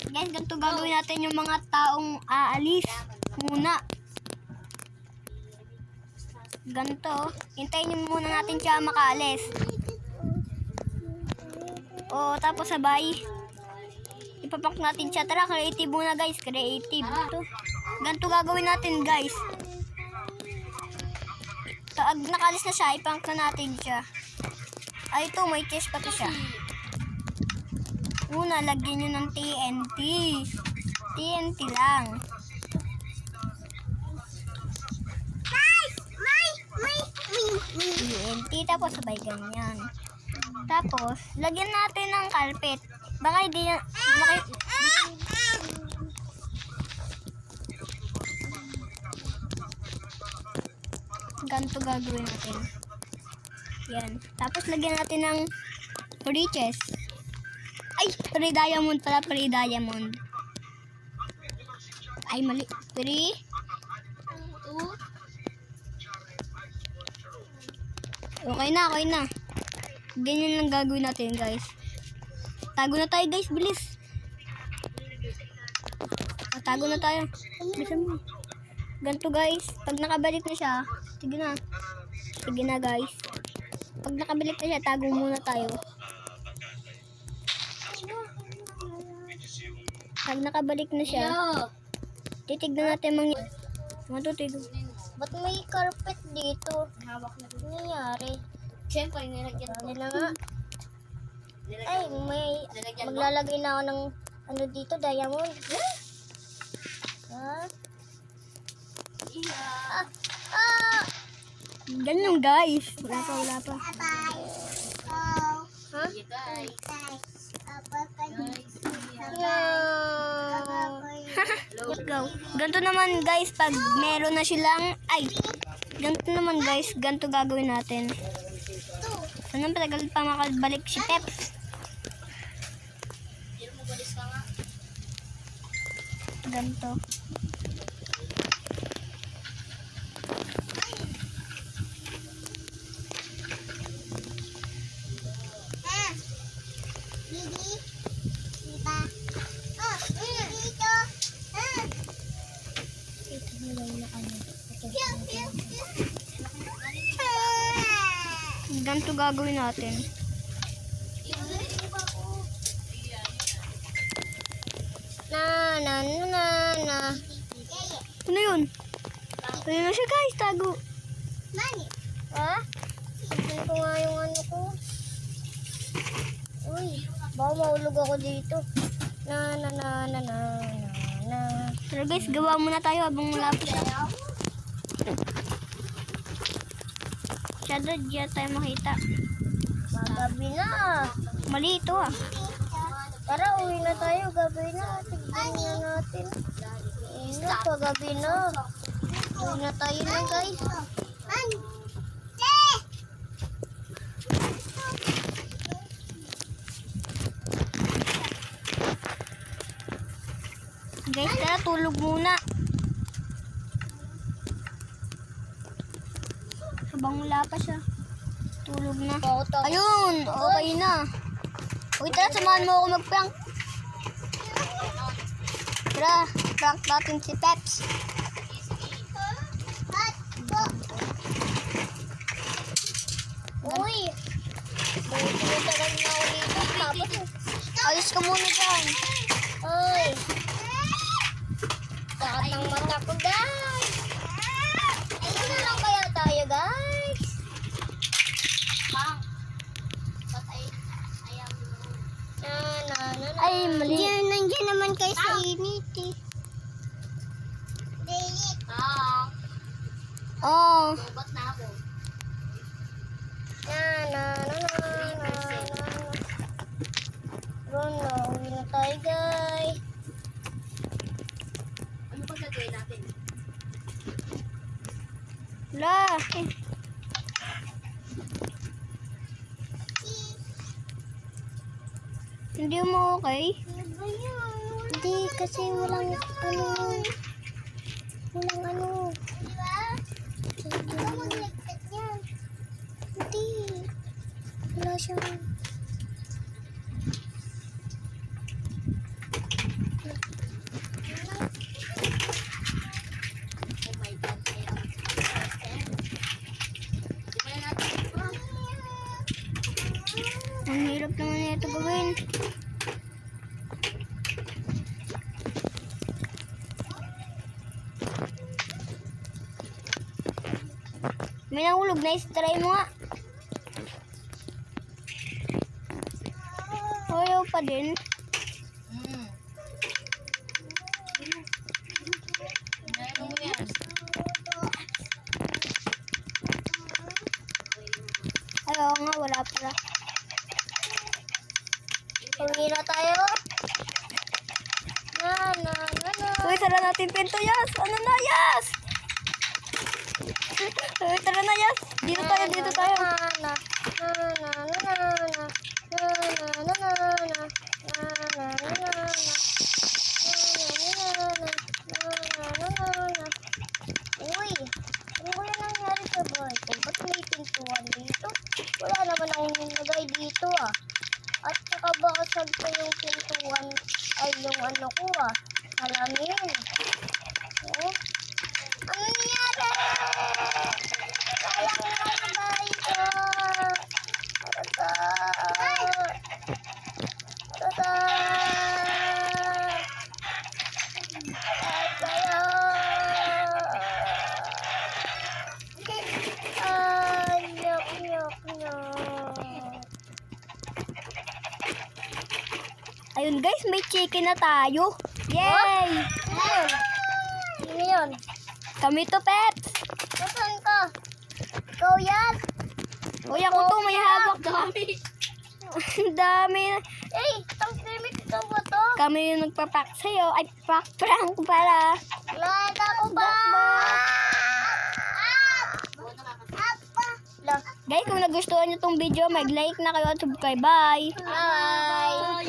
Guys, ganito gagawin natin yung mga taong aalis muna. Ganito. Hintayin muna natin siya makaalis. O, tapos sabay. Ipapak natin siya. Tara, creative muna guys. Creative. Ito. Ganito gagawin natin guys. Pag nakalis na siya, ipank na natin siya. Ay, ito, may chest pati siya. Una, lagyan nyo ng TNT. TNT lang. TNT, tapos sabay ganyan. Tapos, lagyan natin ng carpet. Baka hindi yan, ganito gagawin natin. Yan. Tapos, lagyan natin ng riches. Ay, free diamond pala, free diamond. Ay, mali. Free. Okay na, okay na. Ganyan lang gagawin natin, guys. Tago na tayo, guys. Bilis. Tago na tayo. Bilisan mo. Ganito, guys. Pag nakabalik na siya, sige na. Sige na, guys. Pag nakabalik na siya, tago muna tayo. Pag nakabalik na siya, titignan natin matutig. Ba't may carpet dito? Hawak na ito. Nangyari? Siyempre, nilagyan ko. Nila nga. Ay, maglalagay na ako ng ano dito, diamond. Ha? Ganun guys. Wala pa. Ha? Go. Ganito naman guys pag meron na silang ganito naman guys, ganito gagawin natin. Sana patagal pa makabalik si Peps. Ganito. Ganito gagawin natin. Na. Ano yun? Ano na siya guys? Tago. Ha? Tignan ko nga yung ano ko. Uy, baka maulog ako dito. Na. Pero guys, gawa muna tayo habang malapit. Shadow, diyan tayo makita. Gabi na. Mali ito ah. Tara, uwi na tayo. Gabi na. Tignan na natin. Pagabi na. Uwi na tayo na guys. Guys, tara, tulog muna. Habang wala pa siya. Tulog na. Ayun, okay na. Okay, tara, samahan mo ako mag-prank. Tara, prank natin si Peps. Uy! Tumutagal na ako dito. Tapos, alis ka muna dyan. Uy! Takat ng mata ko, guys. Ayun na lang kaya tayo, guys. Ay, mali. Nandiyan naman kayo sa init eh. Oh. Ba't na ako? Na. Uwi na tayo, guys. Ano ba gagawin natin? Wala. Hindi mo okay? Hindi, kasi walang ano. Diba? Ikaw maglagtat yan. Hindi. Wala siyang May nahulog na, try mo nga. Ayaw pa din. Ayaw nga, wala pala. Uwi na tayo. Uy, tara natin pinto, Yas. Ano na, Yas? Uy, tara na, Yas. Dito tayo, dito tayo. Uy, ano ba yung nangyari sa bahay ko? Ba't may pintuan dito? Wala naman akong nilagay dito ah. At saka basag pa yung pintuan ay yung ano ko ah. Salamin. Oh. Ano nangyari? Sayang na sa bahay ko. Arata. Arata. Ayun guys, may chicken na tayo. Yay! Sino yun? Kami to, Peps. Saan ka? Ikaw yan? Uy, ako to, may hawak. Ang dami. Eh, ang timid ka ba to? Kami yung nagpapak sa'yo. Ay, prank para. Lahat ako ba? Guys, kung nagustuhan nyo tong video, mag-like na kayo at subscribe. Bye! Bye!